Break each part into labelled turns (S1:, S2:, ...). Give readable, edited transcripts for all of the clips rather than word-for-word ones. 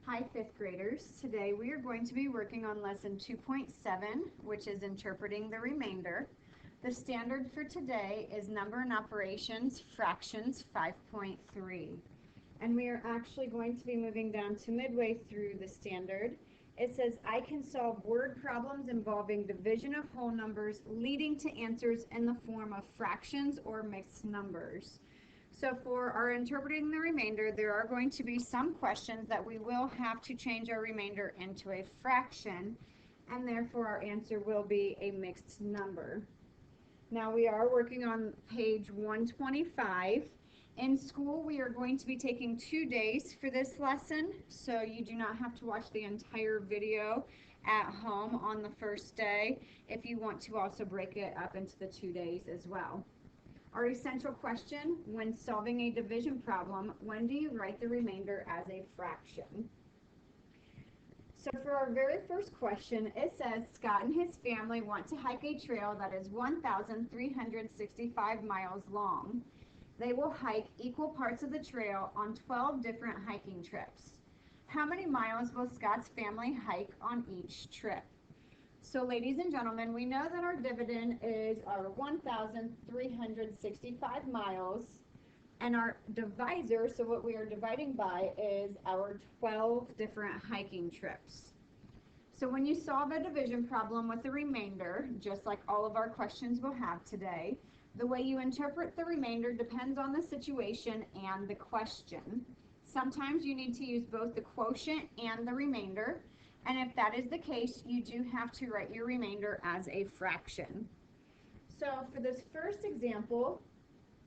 S1: Hi, fifth graders. Today we are going to be working on lesson 2.7, which is interpreting the remainder. The standard for today is number and operations, fractions 5.3. And we are actually going to be moving down to midway through the standard. It says, I can solve word problems involving division of whole numbers leading to answers in the form of fractions or mixed numbers. So for our interpreting the remainder, there are going to be some questions that we will have to change our remainder into a fraction, and therefore our answer will be a mixed number. Now we are working on page 125. In school, we are going to be taking 2 days for this lesson, so you do not have to watch the entire video at home on the first day if you want to also break it up into the 2 days as well. Our essential question, when solving a division problem, when do you write the remainder as a fraction? So for our very first question, it says Scott and his family want to hike a trail that is 1,365 miles long. They will hike equal parts of the trail on 12 different hiking trips. How many miles will Scott's family hike on each trip? So ladies and gentlemen, we know that our dividend is our 1,365 miles, and our divisor, so what we are dividing by, is our 12 different hiking trips. So when you solve a division problem with a remainder, just like all of our questions will have today, the way you interpret the remainder depends on the situation and the question. Sometimes you need to use both the quotient and the remainder. And if that is the case, you do have to write your remainder as a fraction. So for this first example,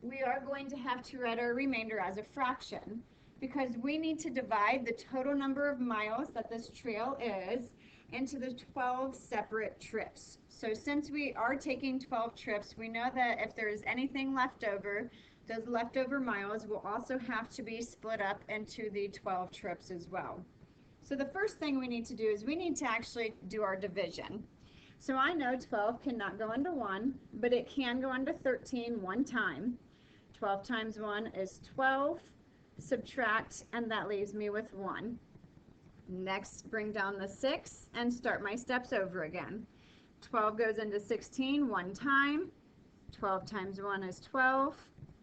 S1: we are going to have to write our remainder as a fraction because we need to divide the total number of miles that this trail is into the 12 separate trips. So since we are taking 12 trips, we know that if there is anything left over, those leftover miles will also have to be split up into the 12 trips as well. So the first thing we need to do is we need to actually do our division. So I know 12 cannot go into 1, but it can go into 13 one time. 12 times 1 is 12, subtract, and that leaves me with 1. Next, bring down the 6 and start my steps over again. 12 goes into 16 one time. 12 times 1 is 12,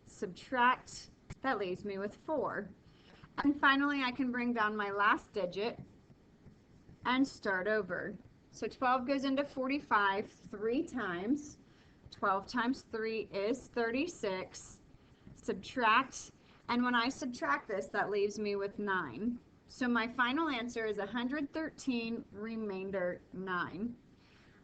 S1: subtract, that leaves me with 4. And finally, I can bring down my last digit and start over. So 12 goes into 45 3 times. 12 times 3 is 36. Subtract, and when I subtract this, that leaves me with 9. So my final answer is 113 remainder 9.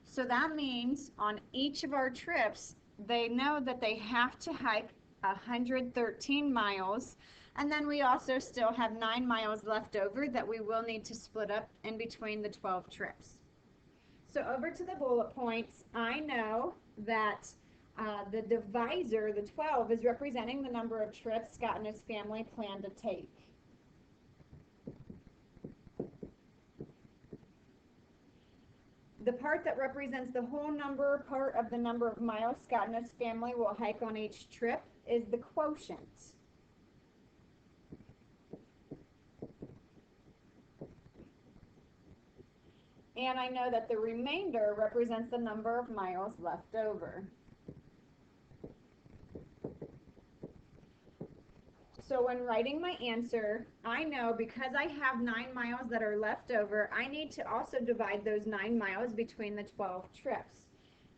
S1: So that means on each of our trips, they know that they have to hike 113 miles. And then we also still have 9 miles left over that we will need to split up in between the 12 trips. So over to the bullet points, I know that the divisor, the 12, is representing the number of trips Scott and his family plan to take. The part that represents the whole number part of the number of miles Scott and his family will hike on each trip is the quotient. And I know that the remainder represents the number of miles left over. So when writing my answer, I know because I have 9 miles that are left over, I need to also divide those 9 miles between the 12 trips.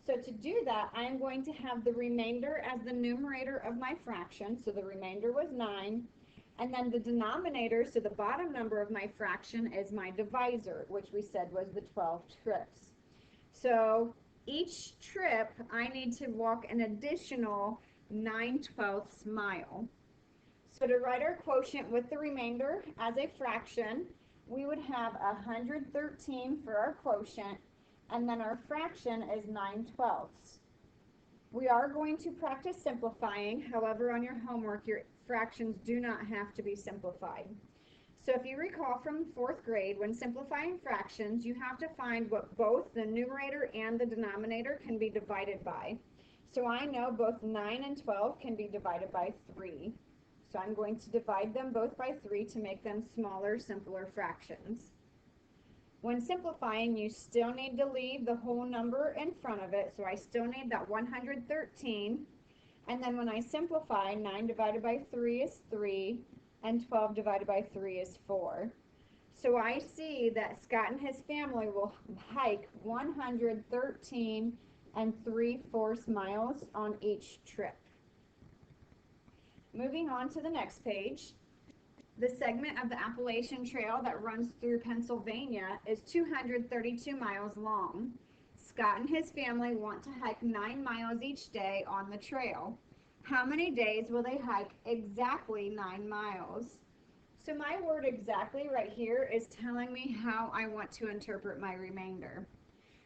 S1: So to do that, I'm going to have the remainder as the numerator of my fraction. So the remainder was 9. And then the denominator, so the bottom number of my fraction, is my divisor, which we said was the 12 trips. So each trip, I need to walk an additional 9/12 mile. So to write our quotient with the remainder as a fraction, we would have 113 for our quotient, and then our fraction is 9/12. We are going to practice simplifying. However, on your homework, your fractions do not have to be simplified. So if you recall from 4th grade, when simplifying fractions, you have to find what both the numerator and the denominator can be divided by. So I know both 9 and 12 can be divided by 3. So I'm going to divide them both by 3 to make them smaller, simpler fractions. When simplifying, you still need to leave the whole number in front of it, so I still need that 113. And then when I simplify, 9 divided by 3 is 3, and 12 divided by 3 is 4. So I see that Scott and his family will hike 113 3/4 miles on each trip. Moving on to the next page, the segment of the Appalachian Trail that runs through Pennsylvania is 232 miles long. Scott and his family want to hike 9 miles each day on the trail. How many days will they hike exactly 9 miles? So my word exactly right here is telling me how I want to interpret my remainder.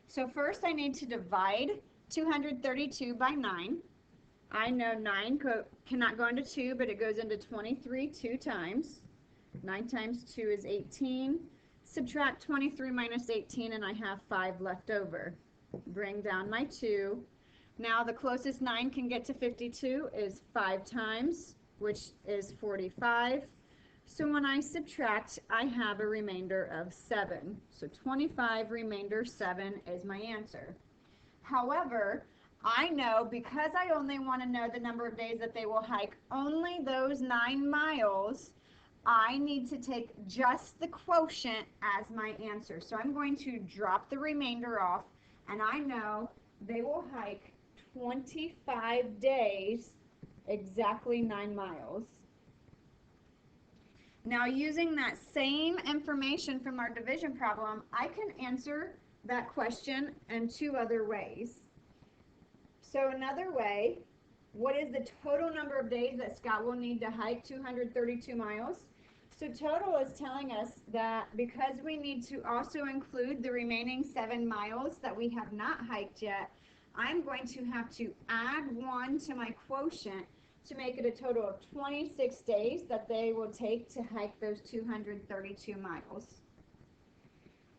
S1: So first I need to divide 232 by 9. I know 9 cannot go into 2, but it goes into 23 2 times. 9 times 2 is 18. Subtract 23 minus 18 and I have 5 left over. Bring down my 2. Now the closest 9 can get to 52 is 5 times, which is 45. So when I subtract, I have a remainder of 7. So 25 remainder 7 is my answer. However, I know because I only want to know the number of days that they will hike only those 9 miles, I need to take just the quotient as my answer. So I'm going to drop the remainder off, and I know they will hike 25 days, exactly 9 miles. Now, using that same information from our division problem, I can answer that question in 2 other ways. So another way, what is the total number of days that Scott will need to hike 232 miles? So total is telling us that because we need to also include the remaining 7 miles that we have not hiked yet, I'm going to have to add 1 to my quotient to make it a total of 26 days that they will take to hike those 232 miles.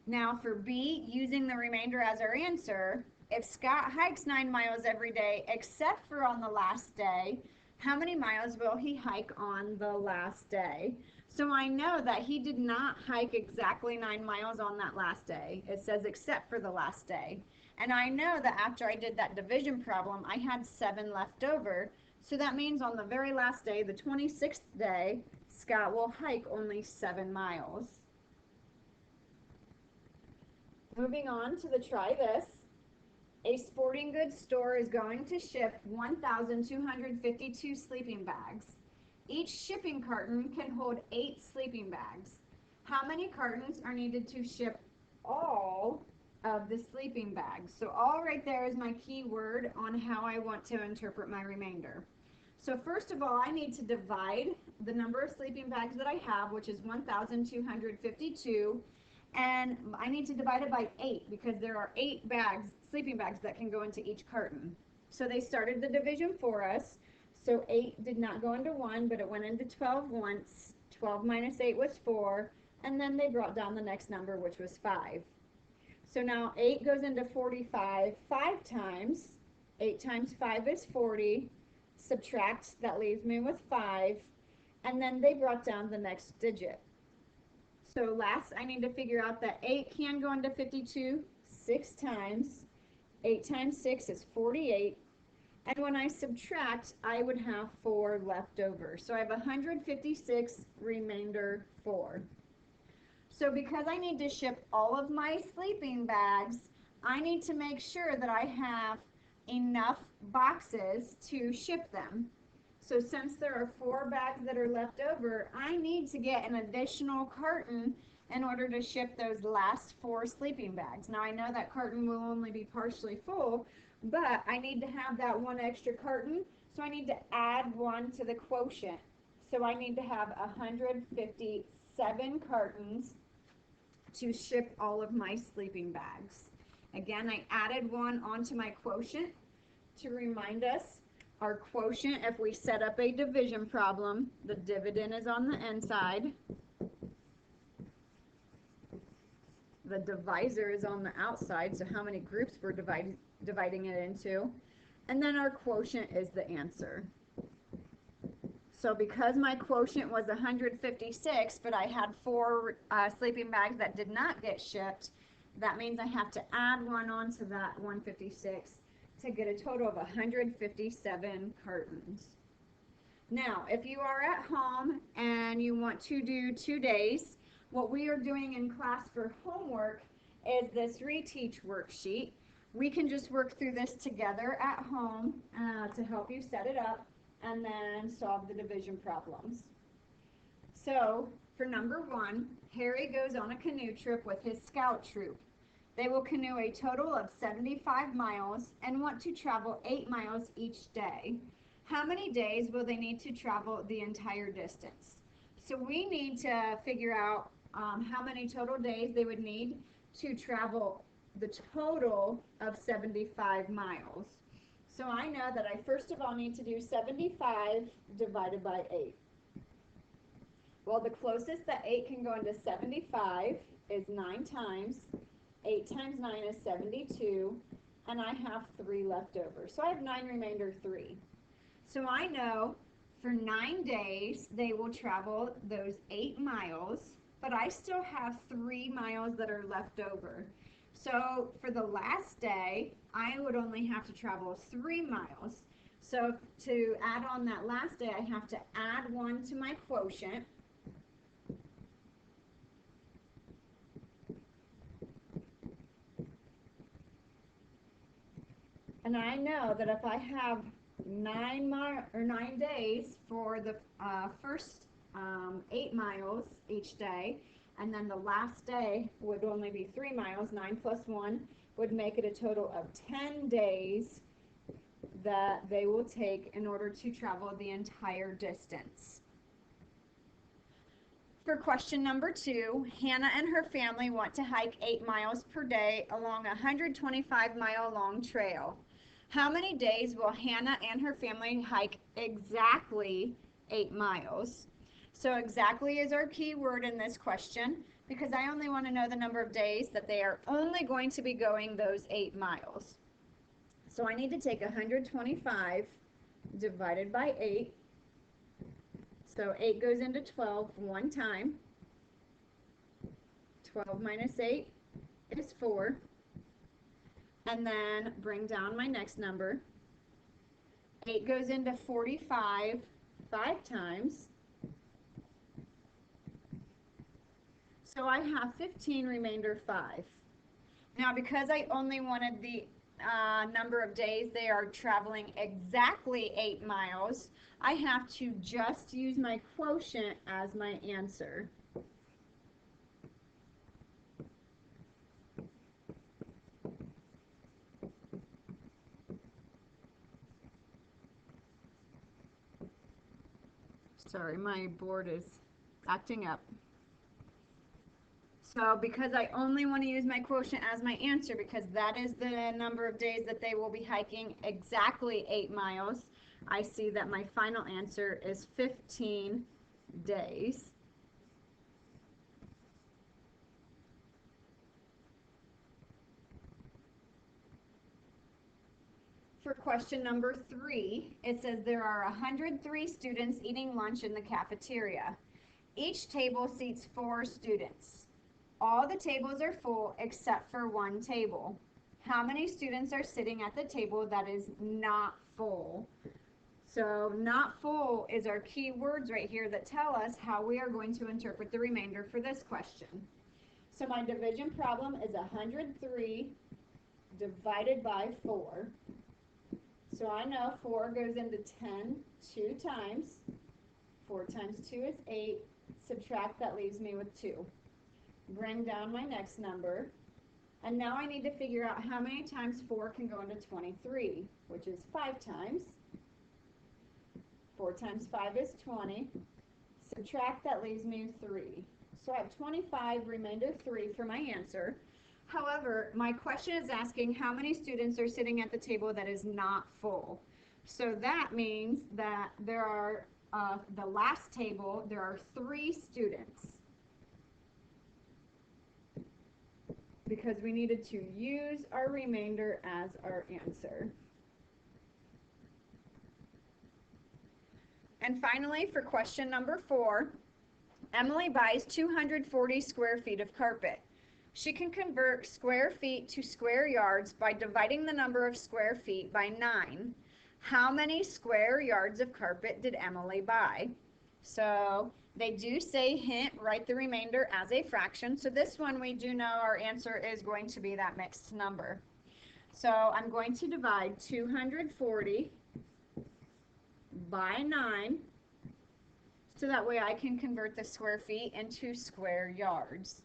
S1: Now for B, using the remainder as our answer, if Scott hikes 9 miles every day except for on the last day, how many miles will he hike on the last day? So I know that he did not hike exactly 9 miles on that last day. It says except for the last day. And I know that after I did that division problem, I had 7 left over. So that means on the very last day, the 26th day, Scott will hike only 7 miles. Moving on to the try this. A sporting goods store is going to ship 1,252 sleeping bags. Each shipping carton can hold 8 sleeping bags. How many cartons are needed to ship all of the sleeping bags? So all right there is my key word on how I want to interpret my remainder. So first of all, I need to divide the number of sleeping bags that I have, which is 1,252, and I need to divide it by 8 because there are 8 bags, sleeping bags that can go into each carton. So they started the division for us. So 8 did not go into 1, but it went into 12 once. 12 minus 8 was 4, and then they brought down the next number, which was 5. So now 8 goes into 45 5 times. 8 times 5 is 40. Subtract, that leaves me with 5, and then they brought down the next digit. So last, I need to figure out that 8 can go into 52 6 times. 8 times 6 is 48. And when I subtract, I would have 4 left over. So I have 156, remainder 4. So because I need to ship all of my sleeping bags, I need to make sure that I have enough boxes to ship them. So since there are 4 bags that are left over, I need to get an additional carton in order to ship those last 4 sleeping bags. Now I know that carton will only be partially full, but I need to have that 1 extra carton, so I need to add 1 to the quotient. So I need to have 157 cartons to ship all of my sleeping bags. Again, I added 1 onto my quotient to remind us our quotient, if we set up a division problem, the dividend is on the inside. The divisor is on the outside, so how many groups we're dividing it into. And then our quotient is the answer. So because my quotient was 156, but I had 4 sleeping bags that did not get shipped, that means I have to add 1 on to that 156 to get a total of 157 cartons. Now, if you are at home and you want to do 2 days, what we are doing in class for homework is this reteach worksheet. We can just work through this together at home to help you set it up and then solve the division problems. So, for number 1, Harry goes on a canoe trip with his scout troop. They will canoe a total of 75 miles and want to travel 8 miles each day. How many days will they need to travel the entire distance? So we need to figure out how many total days they would need to travel the total of 75 miles. So I know that I first of all need to do 75 divided by 8. Well, the closest that 8 can go into 75 is 9 times. 8 times 9 is 72, and I have 3 left over. So I have 9 remainder 3. So I know for 9 days they will travel those 8 miles, but I still have 3 miles that are left over. So for the last day, I would only have to travel 3 miles. So to add on that last day, I have to add 1 to my quotient. And I know that if I have 9 days for the first 8 miles each day, and then the last day would only be 3 miles, 9 plus 1 would make it a total of 10 days that they will take in order to travel the entire distance. For question number 2, Hannah and her family want to hike 8 miles per day along a 125-mile long trail. How many days will Hannah and her family hike exactly 8 miles? So exactly is our key word in this question because I only want to know the number of days that they are only going to be going those 8 miles. So I need to take 125 divided by 8. So 8 goes into 12 one time. 12 minus 8 is 4. And then bring down my next number. 8 goes into 45 5 times. So I have 15 remainder 5. Now because I only wanted the number of days they are traveling exactly 8 miles, I have to just use my quotient as my answer. Sorry, my board is acting up. So because I only want to use my quotient as my answer because that is the number of days that they will be hiking exactly 8 miles, I see that my final answer is 15 days. For question number 3, it says there are 103 students eating lunch in the cafeteria. Each table seats 4 students. All the tables are full except for one table. How many students are sitting at the table that is not full? So not full is our key words right here that tell us how we are going to interpret the remainder for this question. So my division problem is 103 divided by 4. So I know 4 goes into 10 2 times. 4 times 2 is 8. Subtract, that leaves me with 2. Bring down my next number. And now I need to figure out how many times 4 can go into 23, which is 5 times. 4 times 5 is 20. Subtract, that leaves me with 3. So I have 25 remainder 3 for my answer. However, my question is asking how many students are sitting at the table that is not full. So that means that there are, the last table, there are 3 students. Because we needed to use our remainder as our answer. And finally, for question number 4, Emily buys 240 square feet of carpet. She can convert square feet to square yards by dividing the number of square feet by 9. How many square yards of carpet did Emily buy? So they do say hint, write the remainder as a fraction. So this one we do know our answer is going to be that mixed number. So I'm going to divide 240 by 9. So that way I can convert the square feet into square yards.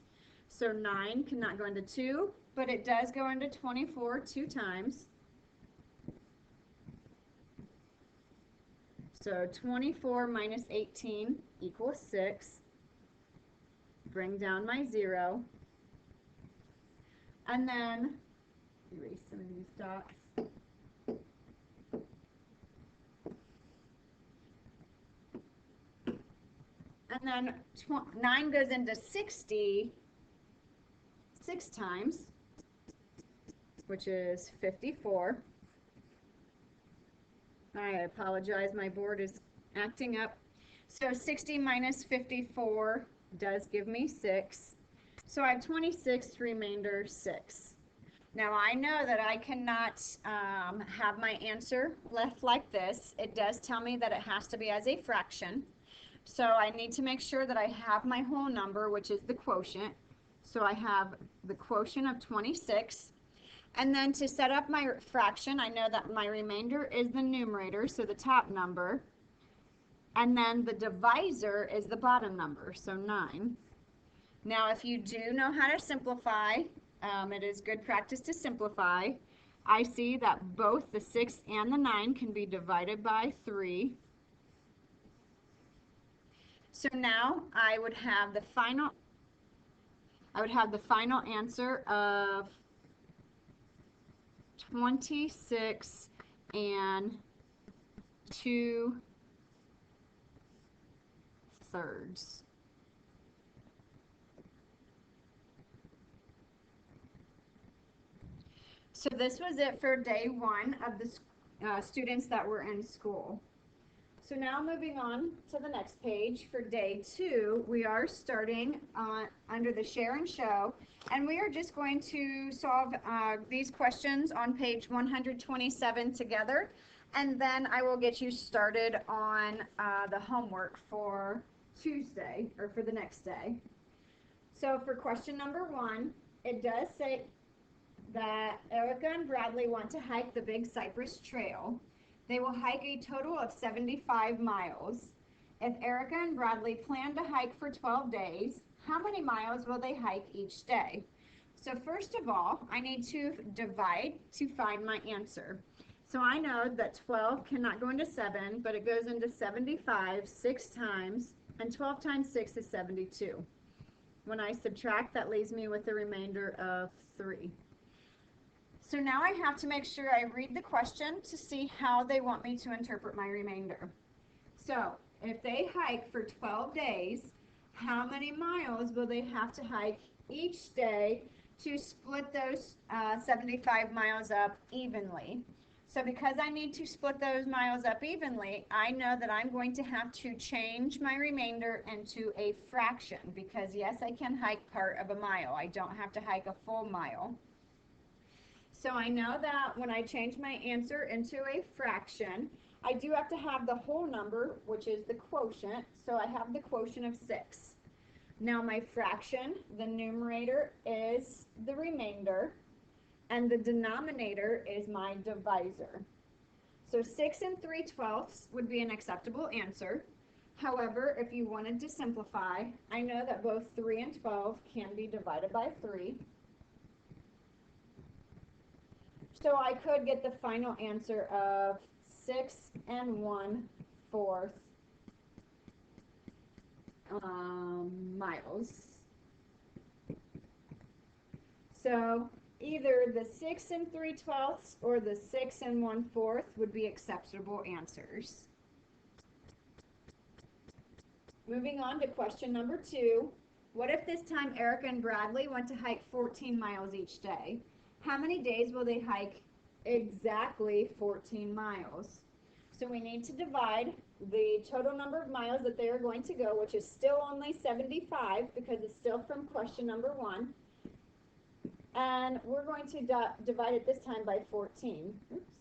S1: So 9 cannot go into 2, but it does go into 24 2 times. So 24 minus 18 equals 6. Bring down my 0. And then erase some of these dots. And then 9 goes into 60 6 times, which is 54. I apologize, my board is acting up. So 60 minus 54 does give me 6. So I have 26, remainder 6. Now I know that I cannot have my answer left like this. It does tell me that it has to be as a fraction. So I need to make sure that I have my whole number, which is the quotient. So I have the quotient of 26. And then to set up my fraction, I know that my remainder is the numerator, so the top number. And then the divisor is the bottom number, so 9. Now, if you do know how to simplify, it is good practice to simplify. I see that both the 6 and the 9 can be divided by 3. So now I would have the final answer of 26 and 2/3. So this was it for day 1 of the students that were in school. So now moving on to the next page for day 2, we are starting under the share and show, and we are just going to solve these questions on page 127 together, and then I will get you started on the homework for Tuesday, or for the next day. So for question number 1, it does say that Erica and Bradley want to hike the Big Cypress Trail. They will hike a total of 75 miles. If Erica and Bradley plan to hike for 12 days, how many miles will they hike each day? So first of all, I need to divide to find my answer. So I know that 12 cannot go into 7, but it goes into 75 6 times, and 12 times 6 is 72. When I subtract, that leaves me with a remainder of 3. So now I have to make sure I read the question to see how they want me to interpret my remainder. So if they hike for 12 days, how many miles will they have to hike each day to split those 75 miles up evenly? So because I need to split those miles up evenly, I know that I'm going to have to change my remainder into a fraction, because yes, I can hike part of a mile. I don't have to hike a full mile. So I know that when I change my answer into a fraction, I do have to have the whole number, which is the quotient. So I have the quotient of 6. Now my fraction, the numerator is the remainder, and the denominator is my divisor. So 6 3/12 would be an acceptable answer. However, if you wanted to simplify, I know that both 3 and 12 can be divided by 3. So I could get the final answer of 6 1/4 miles. So either the 6 3/12 or the 6 1/4 would be acceptable answers. Moving on to question number 2. What if this time Erica and Bradley want to hike 14 miles each day? How many days will they hike exactly 14 miles? So we need to divide the total number of miles that they are going to go, which is still only 75 because it's still from question number 1. And we're going to divide it this time by 14. Oops.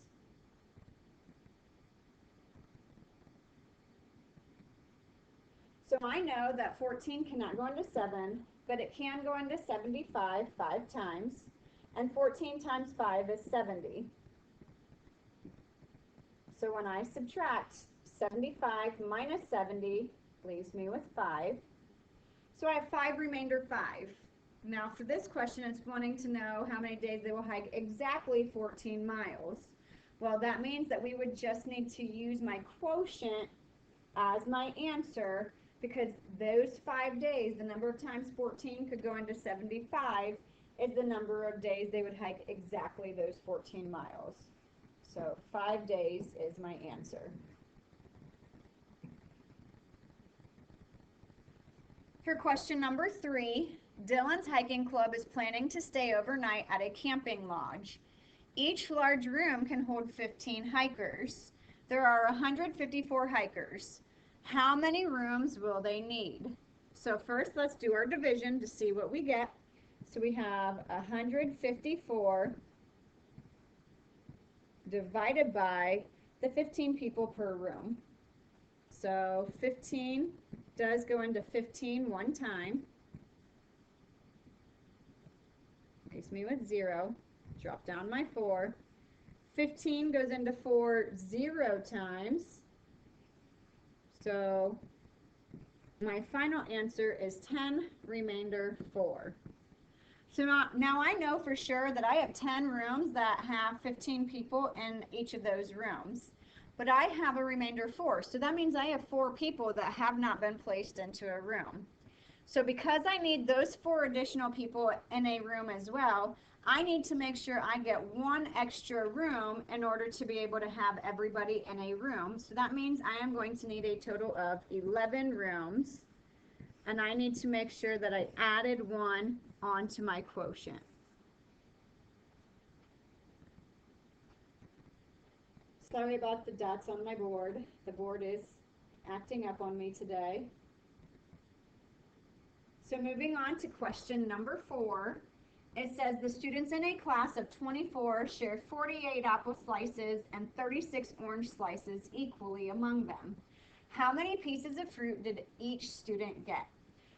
S1: So I know that 14 cannot go into 7, but it can go into 75 5 times. And 14 times 5 is 70. So when I subtract 75 minus 70, leaves me with 5. So I have 5 remainder 5. Now for this question, it's wanting to know how many days they will hike exactly 14 miles. Well, that means that we would just need to use my quotient as my answer, because those 5 days, the number of times 14 could go into 75, is the number of days they would hike exactly those 14 miles. So 5 days is my answer. For question number 3, Dylan's hiking club is planning to stay overnight at a camping lodge. Each large room can hold 15 hikers. There are 154 hikers. How many rooms will they need? So first, let's do our division to see what we get. So we have 154 divided by the 15 people per room. So 15 does go into 15 one time. Leaves me with 0. Drop down my 4. 15 goes into 4 0 times. So my final answer is 10 remainder 4. So now I know for sure that I have 10 rooms that have 15 people in each of those rooms. But I have a remainder 4. So that means I have 4 people that have not been placed into a room. So because I need those 4 additional people in a room as well, I need to make sure I get 1 extra room in order to be able to have everybody in a room. So that means I am going to need a total of 11 rooms. And I need to make sure that I added 1 onto my quotient. Sorry about the dots on my board. The board is acting up on me today. So moving on to question number 4, it says the students in a class of 24 shared 48 apple slices and 36 orange slices equally among them. How many pieces of fruit did each student get?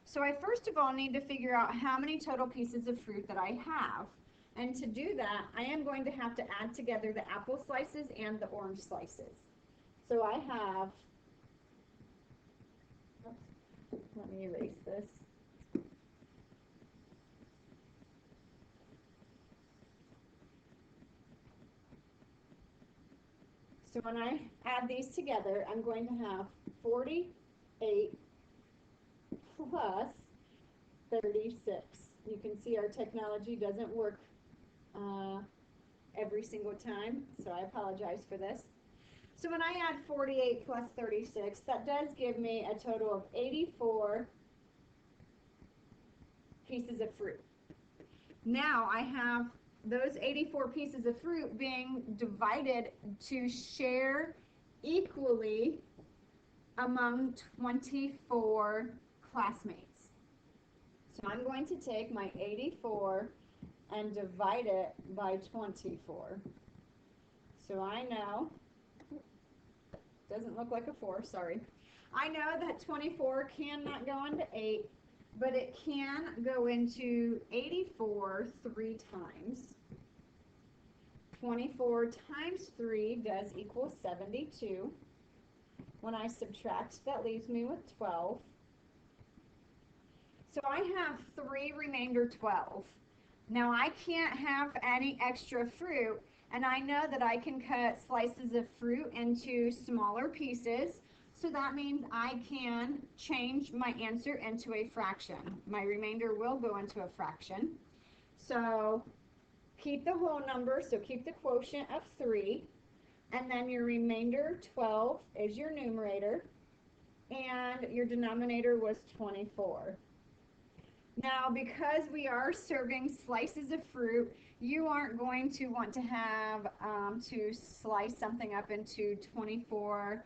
S1: So I first of all need to figure out how many total pieces of fruit that I have. And to do that, I am going to have to add together the apple slices and the orange slices. So I have, let me erase this. So when I add these together, I'm going to have 48 plus 36. You can see our technology doesn't work every single time, so I apologize for this. So when I add 48 plus 36, that does give me a total of 84 pieces of fruit. Now I have those 84 pieces of fruit being divided to share equally among 24 classmates. So I'm going to take my 84 and divide it by 24. So I know, doesn't look like a 4, sorry. I know that 24 cannot go into 8, but it can go into 84 3 times. 24 times 3 does equal 72. When I subtract, that leaves me with 12. So I have 3 remainder 12. Now I can't have any extra fruit, and I know that I can cut slices of fruit into smaller pieces, so that means I can change my answer into a fraction. My remainder will go into a fraction. So keep the whole number, so keep the quotient of 3, and then your remainder 12 is your numerator, and your denominator was 24. Now, because we are serving slices of fruit, you aren't going to want to have to slice something up into 24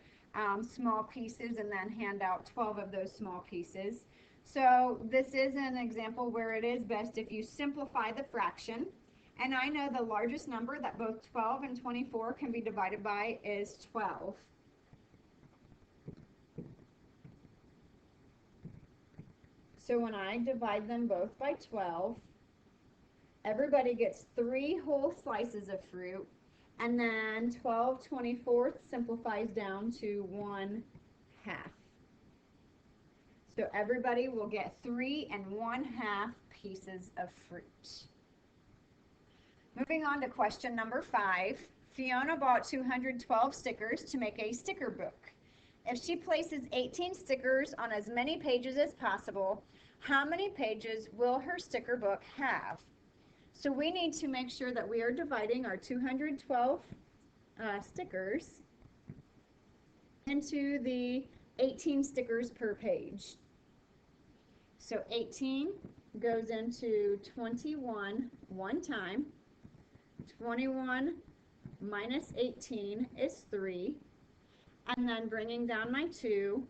S1: small pieces and then hand out 12 of those small pieces. So this is an example where it is best if you simplify the fraction. And I know the largest number that both 12 and 24 can be divided by is 12. So when I divide them both by 12, everybody gets 3 whole slices of fruit, and then 12/24 simplifies down to 1/2. So everybody will get 3 1/2 pieces of fruit. Moving on to question number 5. Fiona bought 212 stickers to make a sticker book. If she places 18 stickers on as many pages as possible, how many pages will her sticker book have? So we need to make sure that we are dividing our 212 stickers into the 18 stickers per page. So 18 goes into 21 one time. 21 minus 18 is 3. And then bringing down my 2,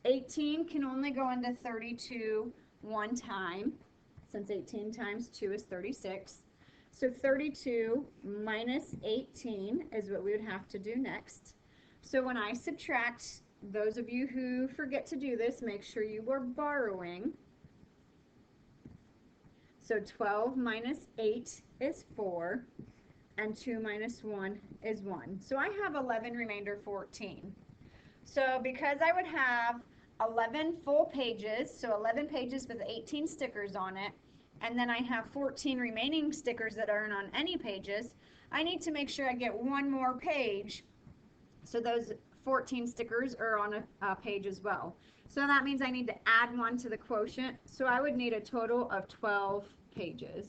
S1: 18 can only go into 32 one time, since 18 times 2 is 36. So 32 minus 18 is what we would have to do next. So when I subtract, those of you who forget to do this, make sure you are borrowing. So 12 minus 8 is 4, and 2 minus 1 is 1. So I have 11 remainder 14. So because I would have 11 full pages, so 11 pages with 18 stickers on it, and then I have 14 remaining stickers that aren't on any pages, I need to make sure I get one more page, so those 14 stickers are on a page as well. So that means I need to add one to the quotient, so I would need a total of 12 pages.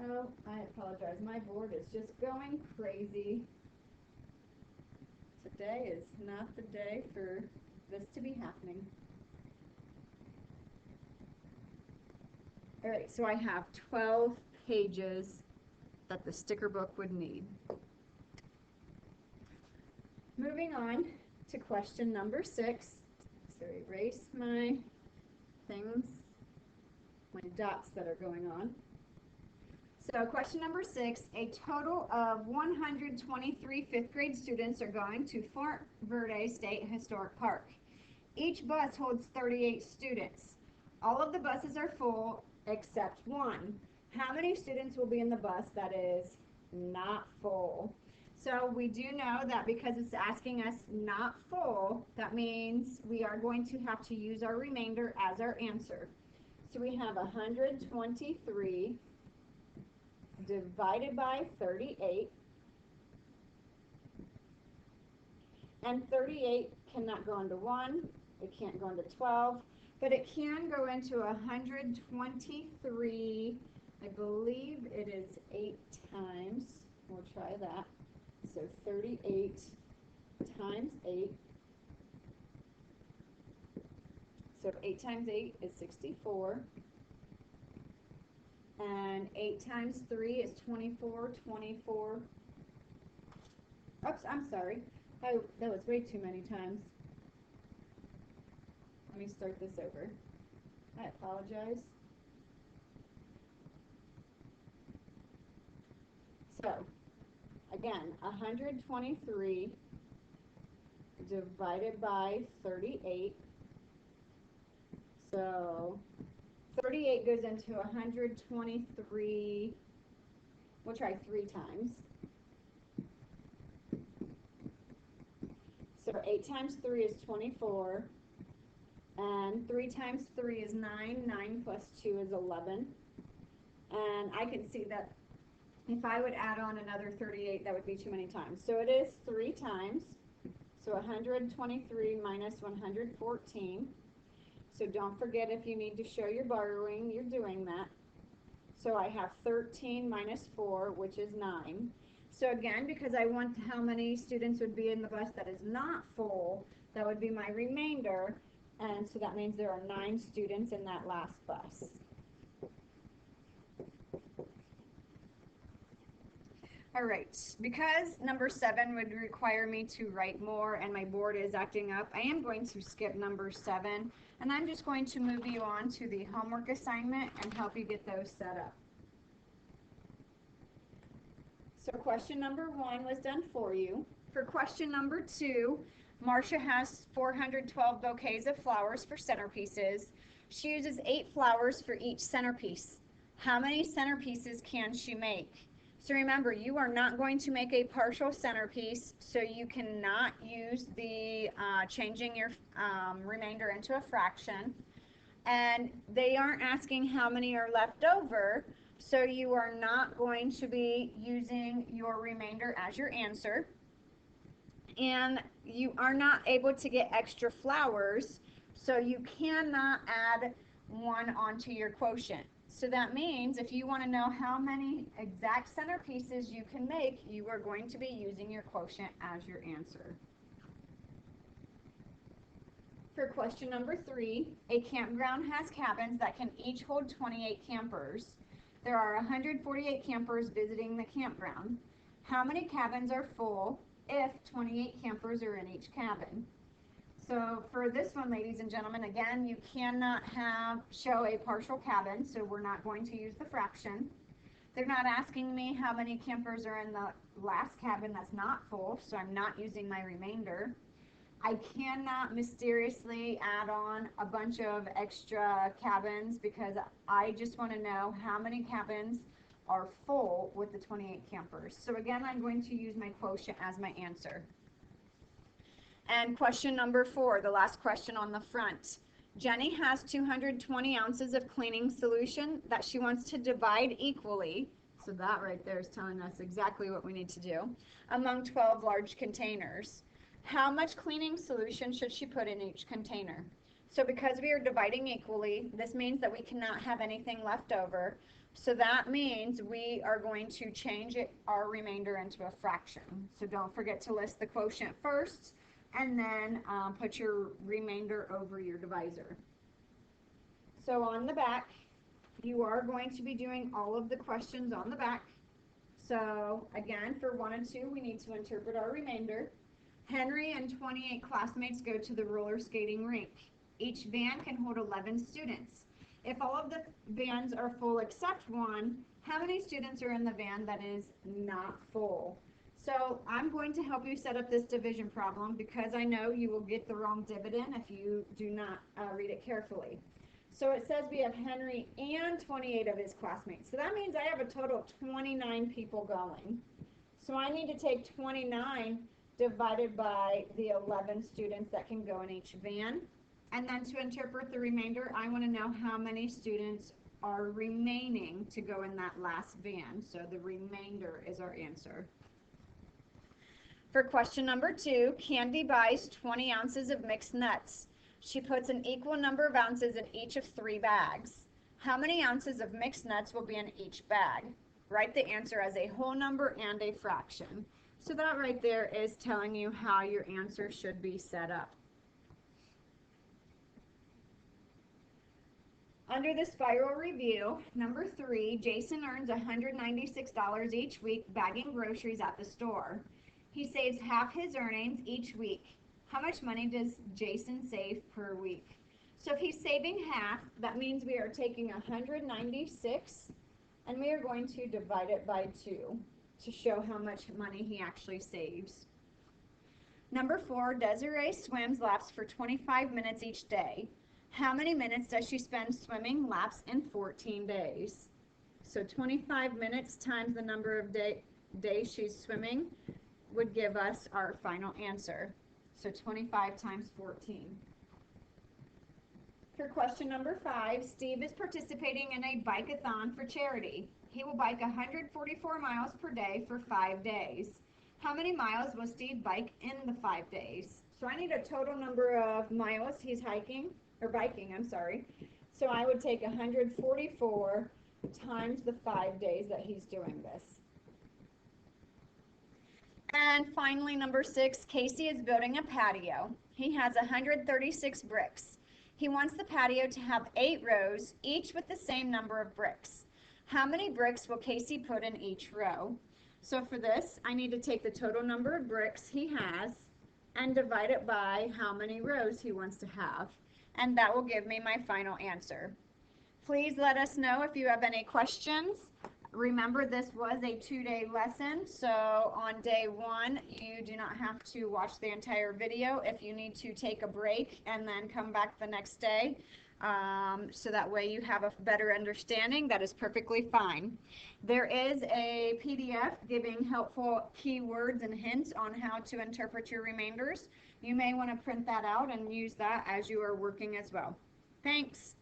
S1: Oh, I apologize. My board is just going crazy. Today is not the day for this to be happening. All right, so I have 12 pages that the sticker book would need. Moving on to question number 6. So erase my things, my dots that are going on. So question number 6, a total of 123 fifth grade students are going to Fort Verde State Historic Park. Each bus holds 38 students. All of the buses are full except one. How many students will be in the bus that is not full? So we do know that because it's asking us not full, that means we are going to have to use our remainder as our answer. So we have 123 divided by 38, and 38 cannot go into 1, it can't go into 12, but it can go into 123, I believe it is 8 times, we'll try that, so 38 times 8, so 8 times 8 is 64, and 8 times 3 is 24, 24, oops, I'm sorry, that was way too many times. Let me start this over. I apologize. So, again, 123 divided by 38. So, 38 goes into 123, we'll try 3 times. So 8 times 3 is 24, and 3 times 3 is 9, 9 plus 2 is 11, and I can see that if I would add on another 38, that would be too many times. So it is 3 times, so 123 minus 114. So don't forget, if you need to show your borrowing, you're doing that. So I have 13 minus 4, which is 9. So again, because I want how many students would be in the bus that is not full, that would be my remainder. And so that means there are 9 students in that last bus. All right, because number 7 would require me to write more and my board is acting up, I am going to skip number 7, and I'm just going to move you on to the homework assignment and help you get those set up. So question number 1 was done for you. For question number 2, Marcia has 412 bouquets of flowers for centerpieces. She uses 8 flowers for each centerpiece. How many centerpieces can she make? So remember, you are not going to make a partial centerpiece, so you cannot use the changing your remainder into a fraction. And they aren't asking how many are left over, so you are not going to be using your remainder as your answer. And you are not able to get extra flowers, so you cannot add 1 onto your quotient. So that means if you want to know how many exact centerpieces you can make, you are going to be using your quotient as your answer. For question number 3, a campground has cabins that can each hold 28 campers. There are 148 campers visiting the campground. How many cabins are full if 28 campers are in each cabin? So for this one, ladies and gentlemen, again, you cannot show a partial cabin, so we're not going to use the fraction. They're not asking me how many campers are in the last cabin that's not full, so I'm not using my remainder. I cannot mysteriously add on a bunch of extra cabins because I just want to know how many cabins are full with the 28 campers. So again, I'm going to use my quotient as my answer. And question number 4, the last question on the front. Jenny has 220 ounces of cleaning solution that she wants to divide equally. So that right there is telling us exactly what we need to do among 12 large containers. How much cleaning solution should she put in each container? So because we are dividing equally, this means that we cannot have anything left over. So that means we are going to change our remainder into a fraction. So don't forget to list the quotient first, and then put your remainder over your divisor. So on the back, you are going to be doing all of the questions on the back. So again, for 1 and 2, we need to interpret our remainder. Henry and 28 classmates go to the roller skating rink. Each van can hold 11 students. If all of the vans are full except 1, how many students are in the van that is not full? So I'm going to help you set up this division problem because I know you will get the wrong dividend if you do not read it carefully. So it says we have Henry and 28 of his classmates. So that means I have a total of 29 people going. So I need to take 29 divided by the 11 students that can go in each van. And then to interpret the remainder, I want to know how many students are remaining to go in that last van. So the remainder is our answer. For question number 2, Candy buys 20 ounces of mixed nuts. She puts an equal number of ounces in each of 3 bags. How many ounces of mixed nuts will be in each bag? Write the answer as a whole number and a fraction. So that right there is telling you how your answer should be set up. Under the spiral review, number 3, Jason earns $196 each week bagging groceries at the store. He saves half his earnings each week. How much money does Jason save per week? So if he's saving half, that means we are taking 196 and we are going to divide it by 2 to show how much money he actually saves. Number 4, Desiree swims laps for 25 minutes each day. How many minutes does she spend swimming laps in 14 days? So 25 minutes times the number of days she's swimming would give us our final answer. So 25 times 14. For question number 5, Steve is participating in a bike-a-thon for charity. He will bike 144 miles per day for 5 days. How many miles will Steve bike in the 5 days? So I need a total number of miles he's biking, So I would take 144 times the 5 days that he's doing this. And finally, number 6, Casey is building a patio. He has 136 bricks. He wants the patio to have 8 rows, each with the same number of bricks. How many bricks will Casey put in each row? So for this, I need to take the total number of bricks he has and divide it by how many rows he wants to have. And that will give me my final answer. Please let us know if you have any questions. Remember, this was a 2-day lesson, so on day 1, you do not have to watch the entire video. If you need to take a break and then come back the next day, so that way you have a better understanding, that is perfectly fine. There is a PDF giving helpful keywords and hints on how to interpret your remainders. You may want to print that out and use that as you are working as well. Thanks.